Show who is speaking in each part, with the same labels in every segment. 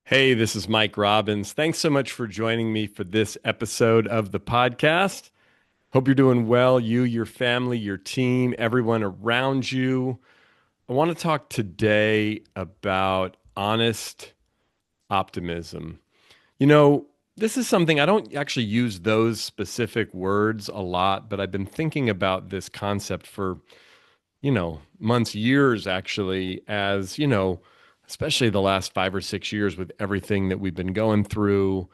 Speaker 1: Hey, this is Mike Robbins. Thanks so much for joining me for this episode of the podcast. Hope you're doing well, you, your family, your team, everyone around you. I want to talk today about honest optimism. You know, this is something I don't actually use those specific words a lot, but I've been thinking about this concept for months, years actually, as, especially the last 5 or 6 years with everything that we've been going through.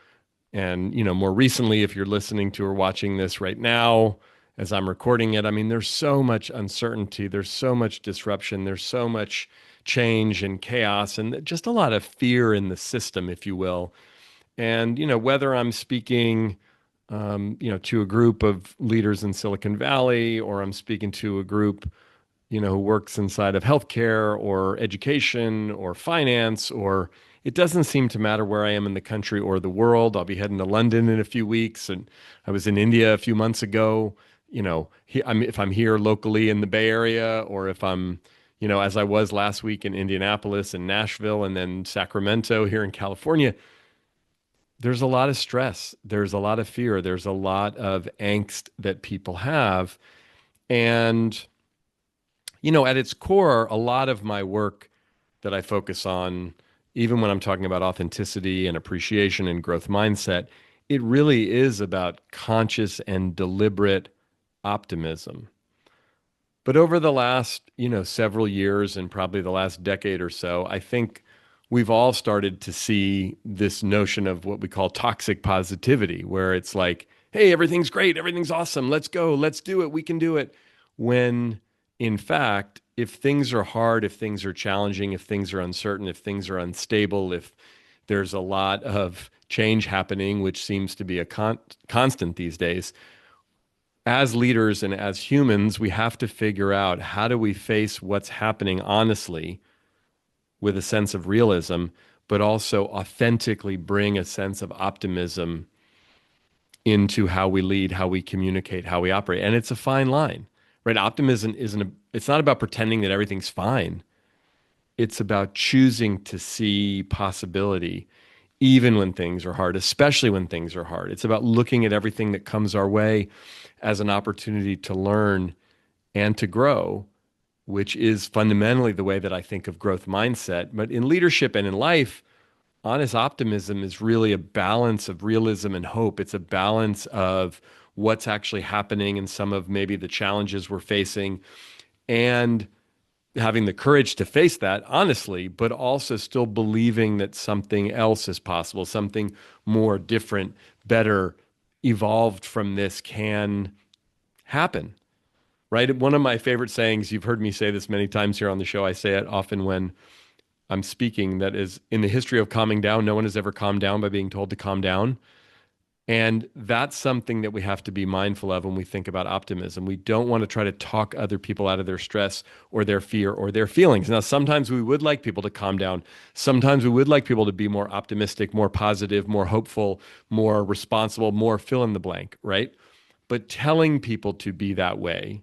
Speaker 1: And, more recently, if you're listening to or watching this right now, as I'm recording it, I mean, there's so much uncertainty, there's so much disruption, there's so much change and chaos, and just a lot of fear in the system, if you will. And, whether I'm speaking, to a group of leaders in Silicon Valley, or I'm speaking to a group who works inside of healthcare or education or finance, or it doesn't seem to matter where I am in the country or the world. I'll be heading to London in a few weeks, and I was in India a few months ago. If I'm here locally in the Bay Area, or if I'm, as I was last week in Indianapolis and Nashville and then Sacramento here in California, there's a lot of stress. There's a lot of fear. There's a lot of angst that people have. And at its core, a lot of my work that I focus on, even when I'm talking about authenticity and appreciation and growth mindset, it really is about conscious and deliberate optimism. But over the last, several years and probably the last decade or so, I think we've all started to see this notion of what we call toxic positivity, where it's like, hey, everything's great, everything's awesome, let's go, let's do it, we can do it. When in fact, if things are hard, if things are challenging, if things are uncertain, if things are unstable, if there's a lot of change happening, which seems to be a constant these days, as leaders and as humans, we have to figure out how do we face what's happening honestly with a sense of realism, but also authentically bring a sense of optimism into how we lead, how we communicate, how we operate. And it's a fine line, right? Optimism it's not about pretending that everything's fine. It's about choosing to see possibility even when things are hard, especially when things are hard. It's about looking at everything that comes our way as an opportunity to learn and to grow, which is fundamentally the way that I think of growth mindset. But in leadership and in life, honest optimism is really a balance of realism and hope. It's a balance of what's actually happening and some of maybe the challenges we're facing, and having the courage to face that honestly, but also still believing that something else is possible, something more different, better, evolved from this can happen. Right? One of my favorite sayings, you've heard me say this many times here on the show. I say it often when I'm speaking, that is, in the history of calming down, no one has ever calmed down by being told to calm down. And that's something that we have to be mindful of when we think about optimism. We don't want to try to talk other people out of their stress or their fear or their feelings. Now, sometimes we would like people to calm down. Sometimes we would like people to be more optimistic, more positive, more hopeful, more responsible, more fill in the blank, right? But telling people to be that way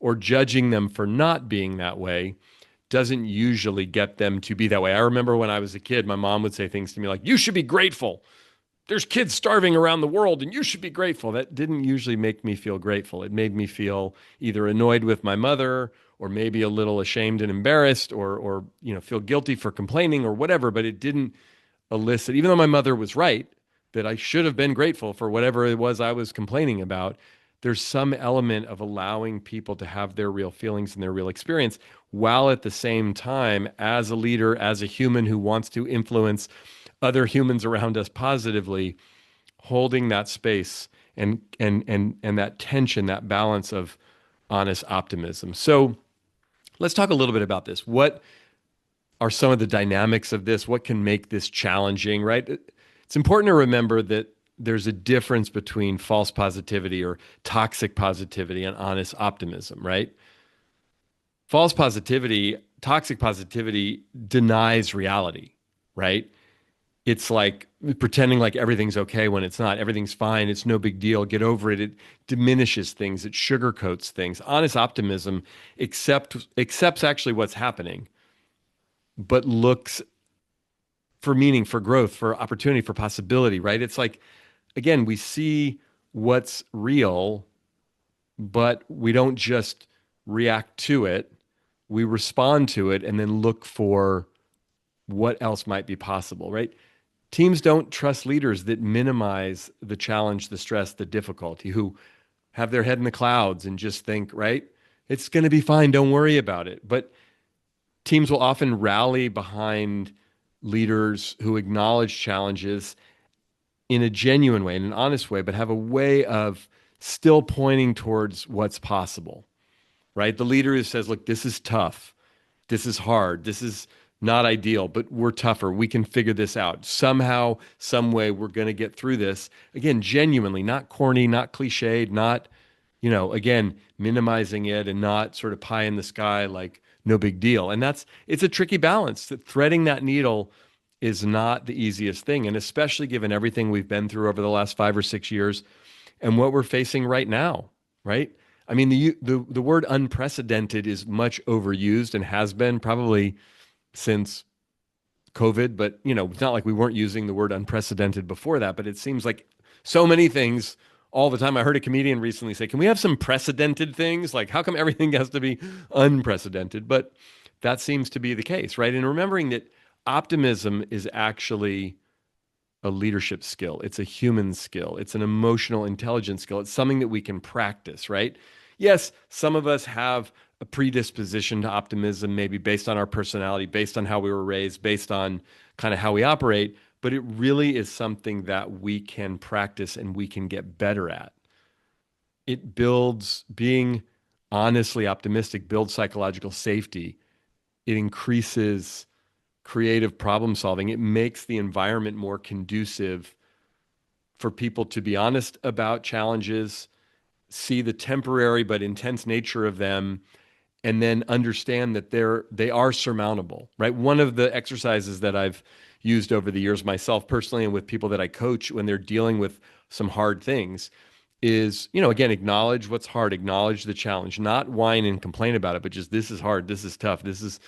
Speaker 1: or judging them for not being that way doesn't usually get them to be that way. I remember when I was a kid, my mom would say things to me like, you should be grateful. There's kids starving around the world and you should be grateful. That didn't usually make me feel grateful. It made me feel either annoyed with my mother, or maybe a little ashamed and embarrassed, or feel guilty for complaining or whatever, but it didn't elicit, even though my mother was right that I should have been grateful for whatever it was I was complaining about. There's some element of allowing people to have their real feelings and their real experience, while at the same time, as a leader, as a human who wants to influence other humans around us positively, holding that space and that tension, that balance of honest optimism. So let's talk a little bit about this. What are some of the dynamics of this? What can make this challenging, right? It's important to remember that there's a difference between false positivity or toxic positivity and honest optimism, right? False positivity, toxic positivity denies reality, right? It's like pretending like everything's okay when it's not. Everything's fine. It's no big deal. Get over it. It diminishes things. It sugarcoats things. Honest optimism accepts actually what's happening, but looks for meaning, for growth, for opportunity, for possibility, right? It's like, again, we see what's real, but we don't just react to it. We respond to it and then look for what else might be possible, right? Teams don't trust leaders that minimize the challenge, the stress, the difficulty, who have their head in the clouds and just think, right? It's going to be fine. Don't worry about it. But teams will often rally behind leaders who acknowledge challenges in a genuine way, in an honest way, but have a way of still pointing towards what's possible, right? The leader who says, look, this is tough. This is hard. This is not ideal, but we're tougher. We can figure this out. Somehow, some way, we're going to get through this. Again, genuinely, not corny, not cliched, not, again, minimizing it and not sort of pie in the sky, like no big deal. And it's a tricky balance. That threading that needle is not the easiest thing. And especially given everything we've been through over the last 5 or 6 years and what we're facing right now, right? I mean, the word unprecedented is much overused and has been probably since COVID, but it's not like we weren't using the word unprecedented before that, but it seems like so many things all the time. I heard a comedian recently say, "Can we have some precedented things? Like how come everything has to be unprecedented?" But that seems to be the case, right? And remembering that optimism is actually a leadership skill. It's a human skill. It's an emotional intelligence skill. It's something that we can practice, right? Yes, some of us have a predisposition to optimism, maybe based on our personality, based on how we were raised, based on kind of how we operate, but it really is something that we can practice and we can get better at. It builds being honestly optimistic, builds psychological safety. It increases creative problem solving. It makes the environment more conducive for people to be honest about challenges, see the temporary but intense nature of them, and then understand that they are surmountable, right? One of the exercises that I've used over the years myself personally and with people that I coach when they're dealing with some hard things is, again, acknowledge what's hard, acknowledge the challenge, not whine and complain about it, but just this is hard, this is tough, this is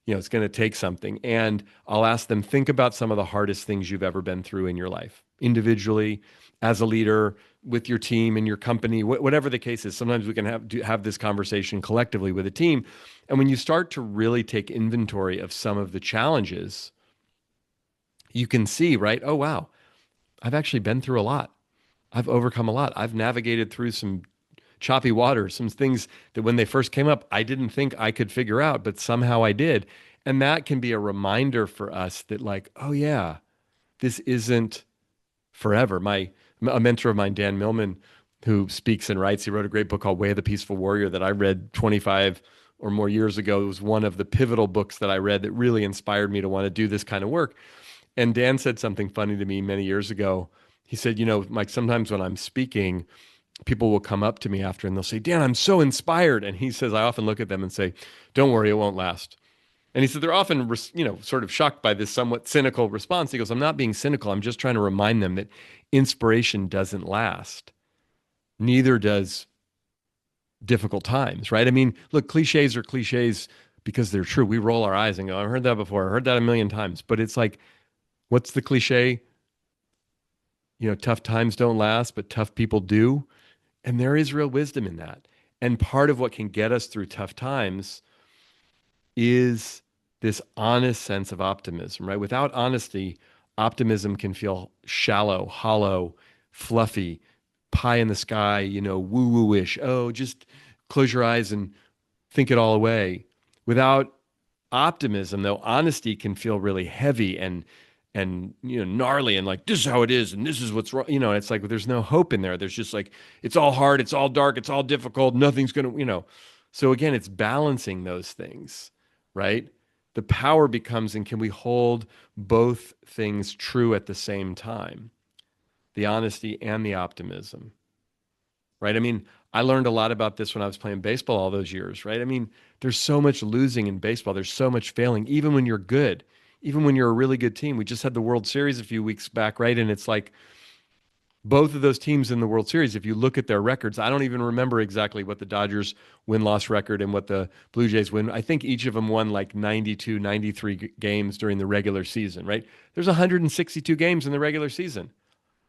Speaker 1: it's going to take something. And I'll ask them, think about some of the hardest things you've ever been through in your life, individually, as a leader, with your team, in your company, whatever the case is. Sometimes we can have this conversation collectively with a team. And when you start to really take inventory of some of the challenges, you can see, right? Oh, wow, I've actually been through a lot. I've overcome a lot. I've navigated through some choppy water, some things that when they first came up, I didn't think I could figure out, but somehow I did. And that can be a reminder for us that, like, oh yeah, this isn't forever. A mentor of mine, Dan Millman, who speaks and writes, he wrote a great book called Way of the Peaceful Warrior that I read 25 or more years ago. It was one of the pivotal books that I read that really inspired me to want to do this kind of work. And Dan said something funny to me many years ago. He said, Mike, sometimes when I'm speaking, people will come up to me after and they'll say, Dan, I'm so inspired. And he says, I often look at them and say, don't worry, it won't last. And he said, they're often, sort of shocked by this somewhat cynical response. He goes, I'm not being cynical. I'm just trying to remind them that inspiration doesn't last. Neither does difficult times, right? I mean, look, cliches are cliches because they're true. We roll our eyes and go, I've heard that before. I heard that a million times. But it's like, what's the cliche? Tough times don't last, but tough people do. And there is real wisdom in that. And part of what can get us through tough times is this honest sense of optimism, right? Without honesty, optimism can feel shallow, hollow, fluffy, pie in the sky, woo-woo-ish. Oh, just close your eyes and think it all away. Without optimism, though, honesty can feel really heavy and gnarly and like this is how it is and this is what's wrong. It's like there's no hope in there. There's just like it's all hard, it's all dark, it's all difficult, nothing's gonna. So again, it's balancing those things, right? The power becomes in can we hold both things true at the same time, the honesty and the optimism, right? I mean, I learned a lot about this when I was playing baseball all those years, right? I mean, there's so much losing in baseball, there's so much failing, even when you're good. Even when you're a really good team. We just had the World Series a few weeks back, right? And it's like Both of those teams in the World Series, if you look at their records, I don't even remember exactly what the Dodgers win-loss record and what the Blue Jays win. I think each of them won like 92, 93 games during the regular season, right? There's 162 games in the regular season.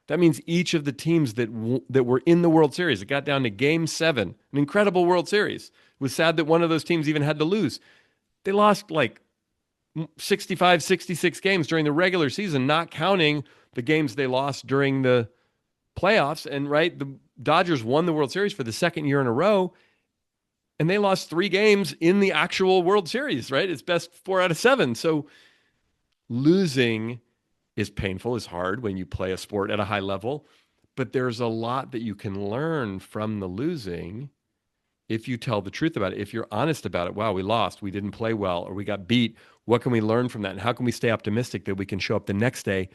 Speaker 1: That means each of the teams that were in the World Series, it got down to game 7, an incredible World Series. It was sad that one of those teams even had to lose. They lost like 65, 66 games during the regular season, not counting the games they lost during the playoffs. And right, the Dodgers won the World Series for the second year in a row, and they lost 3 games in the actual World Series, right? It's best 4 out of 7. So losing is painful, is hard when you play a sport at a high level, but there's a lot that you can learn from the losing if you tell the truth about it, if you're honest about it. Wow, we lost, we didn't play well, or we got beat. What can we learn from that? And how can we stay optimistic that we can show up the next day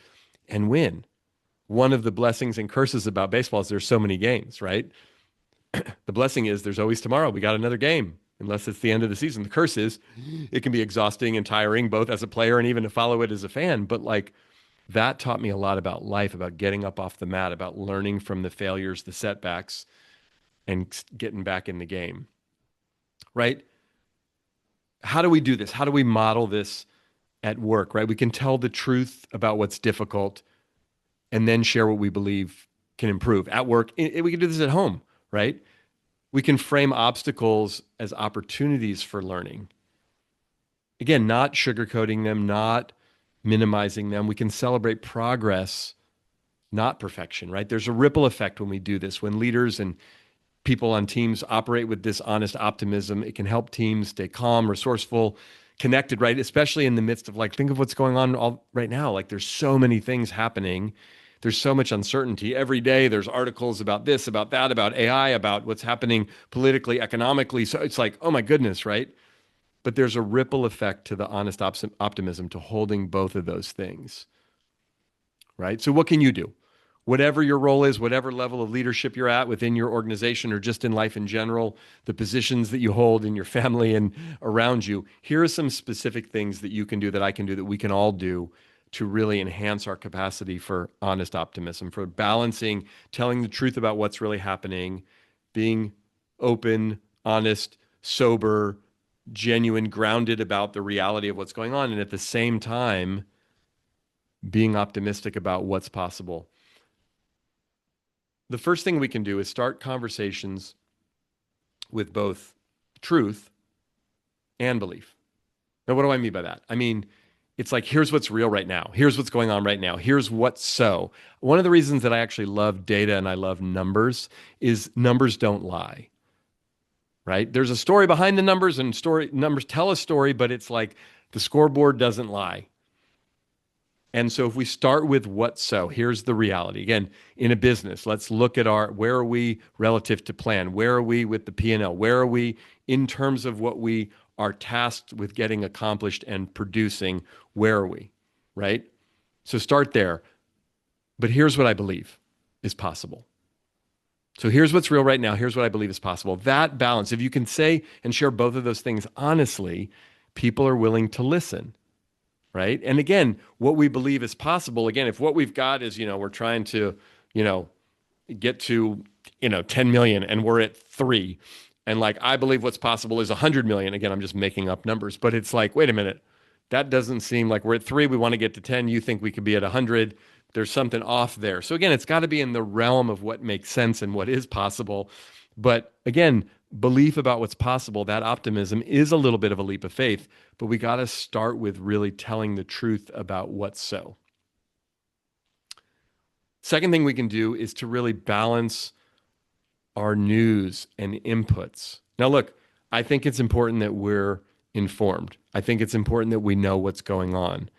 Speaker 1: and win? One of the blessings and curses about baseball is there's so many games, right? The blessing is there's always tomorrow. We got another game, unless it's the end of the season. The curse is it can be exhausting and tiring, both as a player and even to follow it as a fan. But like that taught me a lot about life, about getting up off the mat, about learning from the failures, the setbacks, and getting back in the game, right? How do we do this? How do we model this at work, right? We can tell the truth about what's difficult and then share what we believe can improve at work. We can do this at home, right? We can frame obstacles as opportunities for learning. Again, not sugarcoating them, not minimizing them. We can celebrate progress, not perfection, right? There's a ripple effect when we do this. When leaders and people on teams operate with this honest optimism, it can help teams stay calm, resourceful, connected, right? Especially in the midst of like, think of what's going on all right now. Like there's so many things happening. There's so much uncertainty. Every day there's articles about this, about that, about AI, about what's happening politically, economically. So it's like, oh my goodness, right? But there's a ripple effect to the honest optimism, to holding both of those things, right? So what can you do? Whatever your role is, whatever level of leadership you're at within your organization or just in life in general, the positions that you hold in your family and around you, here are some specific things that you can do, that I can do, that we can all do to really enhance our capacity for honest optimism, for balancing, telling the truth about what's really happening, being open, honest, sober, genuine, grounded about the reality of what's going on, and at the same time, being optimistic about what's possible. The first thing we can do is start conversations with both truth and belief. Now, what do I mean by that? I mean, it's like, here's what's real right now. Here's what's going on right now. Here's what's so. One of the reasons that I actually love data and I love numbers is numbers don't lie, right? There's a story behind the numbers, and numbers tell a story, but it's like the scoreboard doesn't lie. And so if we start with what's so, here's the reality. Again, in a business, let's look at where are we relative to plan? Where are we with the P&L? Where are we in terms of what we are tasked with getting accomplished and producing? Where are we, right? So start there. But here's what I believe is possible. So here's what's real right now. Here's what I believe is possible. That balance, if you can say and share both of those things honestly, people are willing to listen. Right. And again, what we believe is possible. Again, if what we've got is, we're trying to, get to, 10 million and we're at 3. And like, I believe what's possible is 100 million. Again, I'm just making up numbers, but it's like, wait a minute. That doesn't seem like we're at 3. We want to get to 10. You think we could be at 100. There's something off there. So again, it's got to be in the realm of what makes sense and what is possible. But again, belief about what's possible, that optimism is a little bit of a leap of faith, but we got to start with really telling the truth about what's so. Second thing we can do is to really balance our news and inputs. Now, look, I think it's important that we're informed. I think it's important that we know what's going on.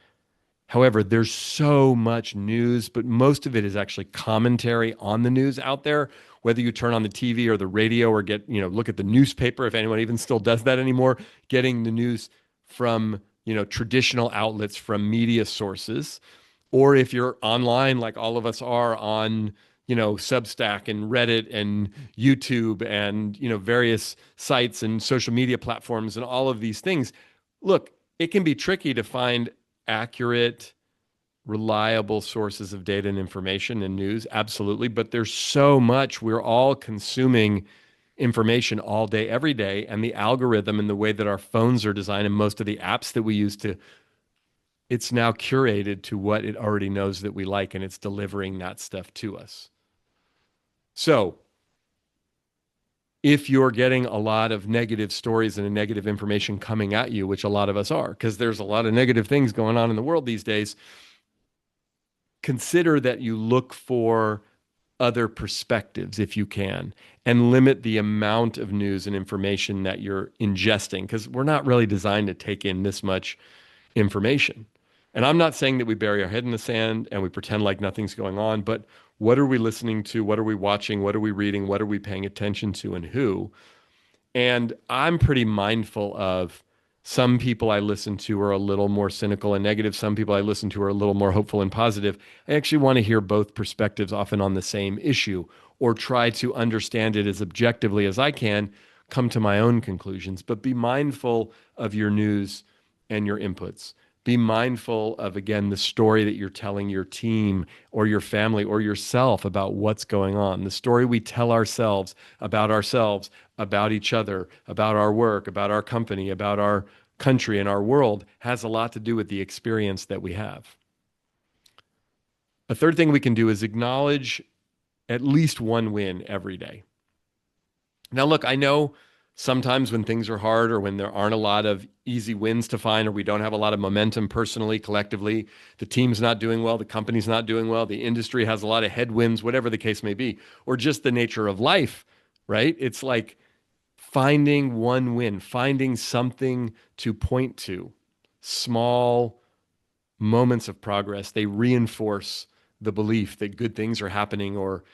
Speaker 1: However, there's so much news, but most of it is actually commentary on the news out there. Whether you turn on the TV or the radio or look at the newspaper, if anyone even still does that anymore, getting the news from, traditional outlets, from media sources, or if you're online like all of us are on, Substack and Reddit and YouTube and, various sites and social media platforms and all of these things. Look, it can be tricky to find accurate, reliable sources of data and information and news, absolutely. But there's so much. We're all consuming information all day, every day. And the algorithm and the way that our phones are designed and most of the apps that we use to, it's now curated to what it already knows that we like, and it's delivering that stuff to us. So if you're getting a lot of negative stories and negative information coming at you, which a lot of us are, because there's a lot of negative things going on in the world these days, consider that you look for other perspectives if you can, and limit the amount of news and information that you're ingesting, because we're not really designed to take in this much information. And I'm not saying that we bury our head in the sand and we pretend like nothing's going on, but what are we listening to? What are we watching? What are we reading? What are we paying attention to, and who? And I'm pretty mindful of some people I listen to are a little more cynical and negative. Some people I listen to are a little more hopeful and positive. I actually want to hear both perspectives, often on the same issue, or try to understand it as objectively as I can, come to my own conclusions. But be mindful of your news and your inputs. Be mindful of, again, the story that you're telling your team or your family or yourself about what's going on. The story we tell ourselves, about each other, about our work, about our company, about our country and our world has a lot to do with the experience that we have. A third thing we can do is acknowledge at least one win every day. Now, look, I know sometimes when things are hard or when there aren't a lot of easy wins to find, or we don't have a lot of momentum personally, collectively, the team's not doing well, the company's not doing well, the industry has a lot of headwinds, whatever the case may be, or just the nature of life, right? It's like finding one win, finding something to point to, small moments of progress. They reinforce the belief that good things are happening, or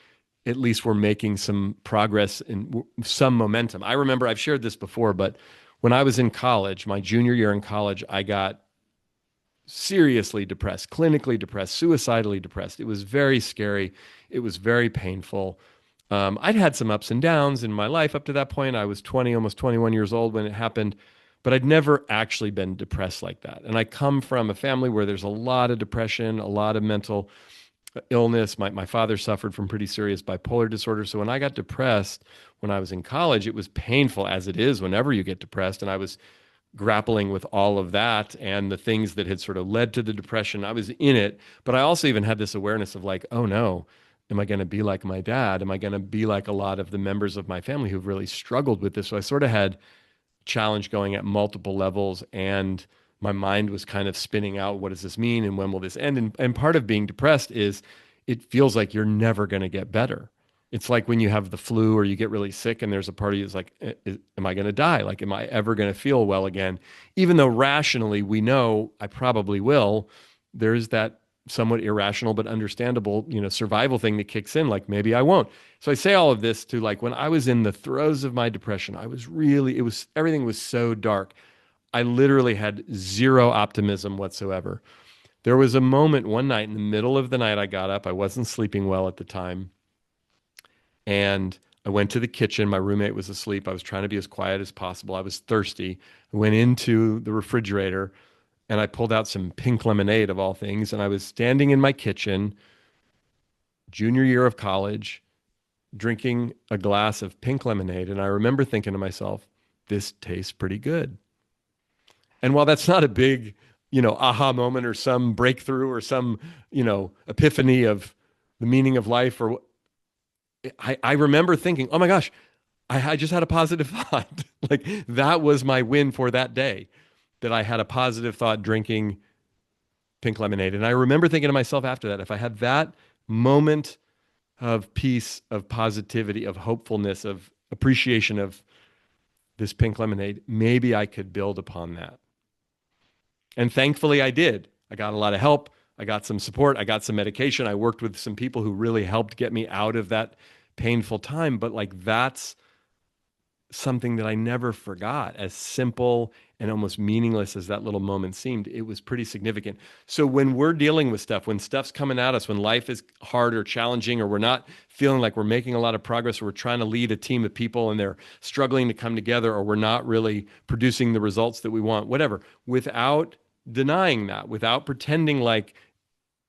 Speaker 1: at least we're making some progress and some momentum. I remember, I've shared this before, but when I was in college, my junior year in college, I got seriously depressed, clinically depressed, suicidally depressed. It was very scary. It was very painful. I'd had some ups and downs in my life up to that point. I was 20, almost 21 years old when it happened, but I'd never actually been depressed like that. And I come from a family where there's a lot of depression, a lot of mental illness. My father suffered from pretty serious bipolar disorder. So when I got depressed when I was in college, it was painful, as it is whenever you get depressed. And I was grappling with all of that and the things that had sort of led to the depression. I was in it, but I also even had this awareness of like, oh no, am I going to be like my dad? Am I going to be like a lot of the members of my family who've really struggled with this? So I sort of had challenge going at multiple levels, and my mind was kind of spinning out, what does this mean and when will this end? And part of being depressed is it feels like you're never going to get better. It's like when you have the flu or you get really sick and there's a part of you that's like, am I going to die? Like, am I ever going to feel well again? Even though rationally we know I probably will, there's that somewhat irrational but understandable, survival thing that kicks in, like maybe I won't. So I say all of this to, like, when I was in the throes of my depression, everything was so dark. I literally had zero optimism whatsoever. There was a moment one night in the middle of the night, I got up. I wasn't sleeping well at the time. And I went to the kitchen. My roommate was asleep. I was trying to be as quiet as possible. I was thirsty. I went into the refrigerator and I pulled out some pink lemonade, of all things. And I was standing in my kitchen, junior year of college, drinking a glass of pink lemonade. And I remember thinking to myself, this tastes pretty good. And while that's not a big, aha moment or some breakthrough or some, epiphany of the meaning of life, or I remember thinking, oh my gosh, I just had a positive thought. Like, that was my win for that day, that I had a positive thought drinking pink lemonade. And I remember thinking to myself after that, if I had that moment of peace, of positivity, of hopefulness, of appreciation of this pink lemonade, maybe I could build upon that. And thankfully I did. I got a lot of help. I got some support. I got some medication. I worked with some people who really helped get me out of that painful time. But like, that's something that I never forgot. As simple and almost meaningless as that little moment seemed, it was pretty significant. So when we're dealing with stuff, when stuff's coming at us, when life is hard or challenging, or we're not feeling like we're making a lot of progress, or we're trying to lead a team of people and they're struggling to come together, or we're not really producing the results that we want, whatever, without denying that, without pretending like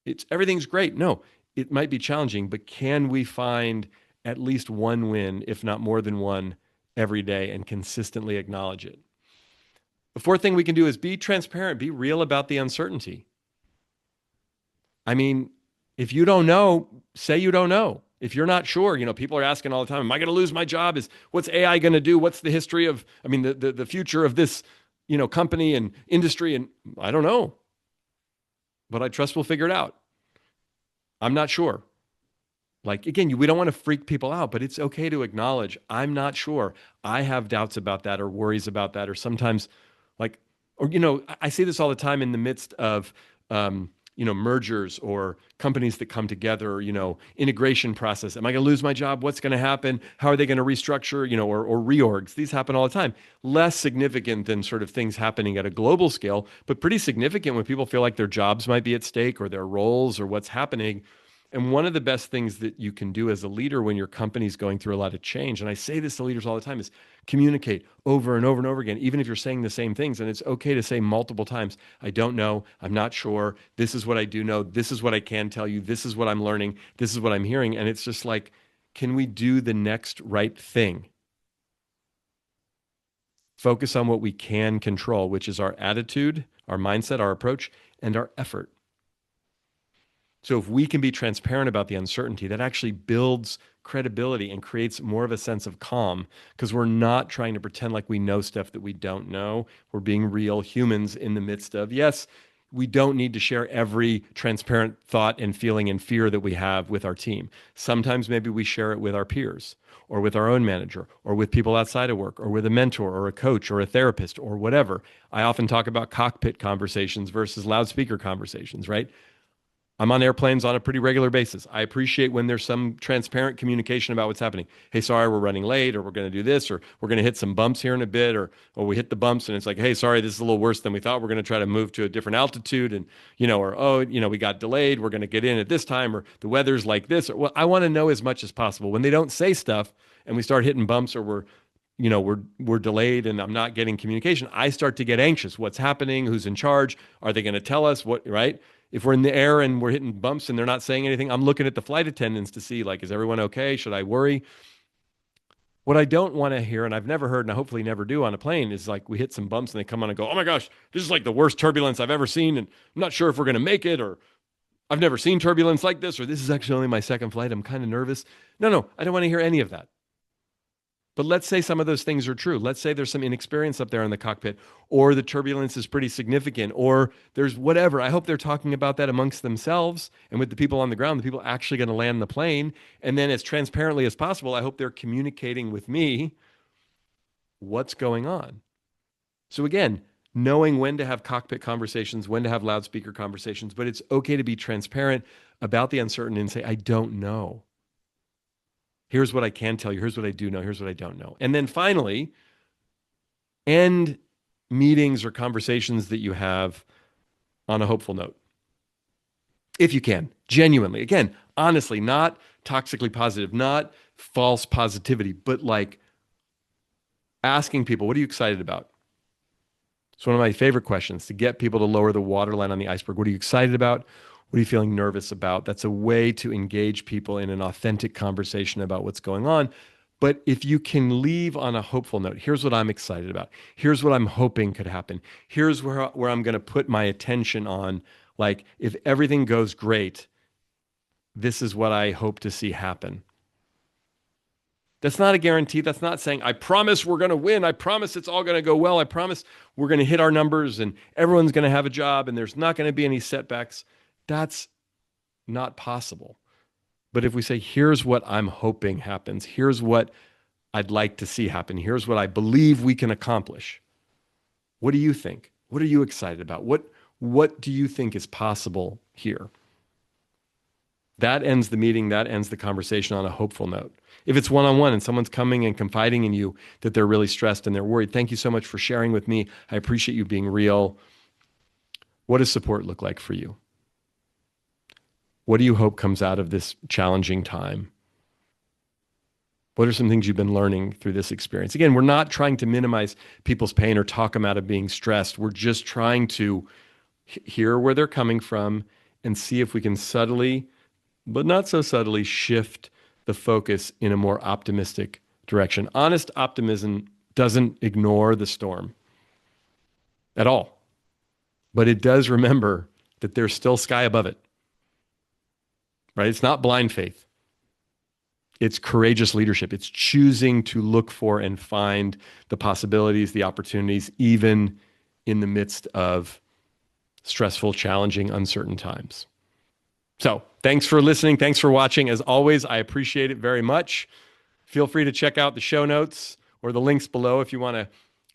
Speaker 1: It's everything's great. No, it might be challenging, but can we find at least one win, if not more than one, every day and consistently acknowledge it? The fourth thing we can do is be transparent, be real about the uncertainty. I mean, if you don't know, say you don't know. If you're not sure, people are asking all the time, am I going to lose my job? What's AI going to do? What's the history of, the future of this, company and industry? And I don't know, but I trust we'll figure it out. I'm not sure. Like, again, we don't want to freak people out, but it's okay to acknowledge, I'm not sure. I have doubts about that or worries about that. Or sometimes, like, or, I see this all the time in the midst of, mergers or companies that come together, integration process. Am I going to lose my job? What's going to happen? How are they going to restructure, or reorgs? These happen all the time. Less significant than sort of things happening at a global scale, but pretty significant when people feel like their jobs might be at stake or their roles or what's happening. And one of the best things that you can do as a leader when your company's going through a lot of change, and I say this to leaders all the time, is communicate over and over and over again, even if you're saying the same things. And it's okay to say multiple times, I don't know, I'm not sure, this is what I do know, this is what I can tell you, this is what I'm learning, this is what I'm hearing. And it's just like, can we do the next right thing? Focus on what we can control, which is our attitude, our mindset, our approach, and our effort. So if we can be transparent about the uncertainty, that actually builds credibility and creates more of a sense of calm because we're not trying to pretend like we know stuff that we don't know. We're being real humans in the midst of, yes, we don't need to share every transparent thought and feeling and fear that we have with our team. Sometimes maybe we share it with our peers or with our own manager or with people outside of work or with a mentor or a coach or a therapist or whatever. I often talk about cockpit conversations versus loudspeaker conversations, right? I'm on airplanes on a pretty regular basis. I appreciate when there's some transparent communication about what's happening. Hey, sorry, we're running late, or we're going to do this, or we're going to hit some bumps here in a bit, or we hit the bumps and it's like, hey, sorry, this is a little worse than we thought. We're going to try to move to a different altitude, and or oh, we got delayed. We're going to get in at this time, or the weather's like this. Or, well, I want to know as much as possible. When they don't say stuff and we start hitting bumps, or we're delayed and I'm not getting communication, I start to get anxious. What's happening? Who's in charge? Are they going to tell us what? Right? If we're in the air and we're hitting bumps and they're not saying anything, I'm looking at the flight attendants to see, like, is everyone okay? Should I worry? What I don't want to hear, and I've never heard, and I hopefully never do on a plane, is like we hit some bumps and they come on and go, oh my gosh, this is like the worst turbulence I've ever seen, and I'm not sure if we're going to make it, or I've never seen turbulence like this, or this is actually only my second flight. I'm kind of nervous. No, I don't want to hear any of that. But let's say some of those things are true. Let's say there's some inexperience up there in the cockpit, or the turbulence is pretty significant, or there's whatever. I hope they're talking about that amongst themselves and with the people on the ground, the people actually going to land the plane. And then, as transparently as possible, I hope they're communicating with me what's going on. So, again, knowing when to have cockpit conversations, when to have loudspeaker conversations, but it's okay to be transparent about the uncertainty and say, I don't know. Here's what I can tell you. Here's what I do know. Here's what I don't know. And then finally, end meetings or conversations that you have on a hopeful note. If you can, genuinely. Again, honestly, not toxically positive, not false positivity, but like asking people, what are you excited about? It's one of my favorite questions to get people to lower the waterline on the iceberg. What are you excited about? What are you feeling nervous about? That's a way to engage people in an authentic conversation about what's going on. But if you can leave on a hopeful note, here's what I'm excited about. Here's what I'm hoping could happen. Here's where I'm going to put my attention on. Like, if everything goes great, this is what I hope to see happen. That's not a guarantee. That's not saying, I promise we're going to win. I promise it's all going to go well. I promise we're going to hit our numbers and everyone's going to have a job and there's not going to be any setbacks. That's not possible. But if we say, here's what I'm hoping happens, here's what I'd like to see happen, here's what I believe we can accomplish. What do you think? What are you excited about? What do you think is possible here? That ends the meeting, that ends the conversation on a hopeful note. If it's one-on-one and someone's coming and confiding in you that they're really stressed and they're worried, thank you so much for sharing with me. I appreciate you being real. What does support look like for you? What do you hope comes out of this challenging time? What are some things you've been learning through this experience? Again, we're not trying to minimize people's pain or talk them out of being stressed. We're just trying to hear where they're coming from and see if we can subtly, but not so subtly, shift the focus in a more optimistic direction. Honest optimism doesn't ignore the storm at all, but it does remember that there's still sky above it, right? It's not blind faith. It's courageous leadership. It's choosing to look for and find the possibilities, the opportunities, even in the midst of stressful, challenging, uncertain times. So thanks for listening. Thanks for watching. As always, I appreciate it very much. Feel free to check out the show notes or the links below if you want to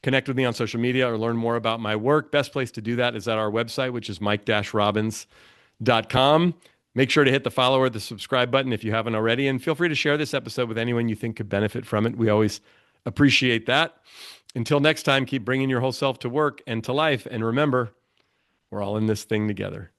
Speaker 1: connect with me on social media or learn more about my work. Best place to do that is at our website, which is mike-robbins.com. Make sure to hit the follow or the subscribe button if you haven't already, and feel free to share this episode with anyone you think could benefit from it. We always appreciate that. Until next time, keep bringing your whole self to work and to life, and remember, we're all in this thing together.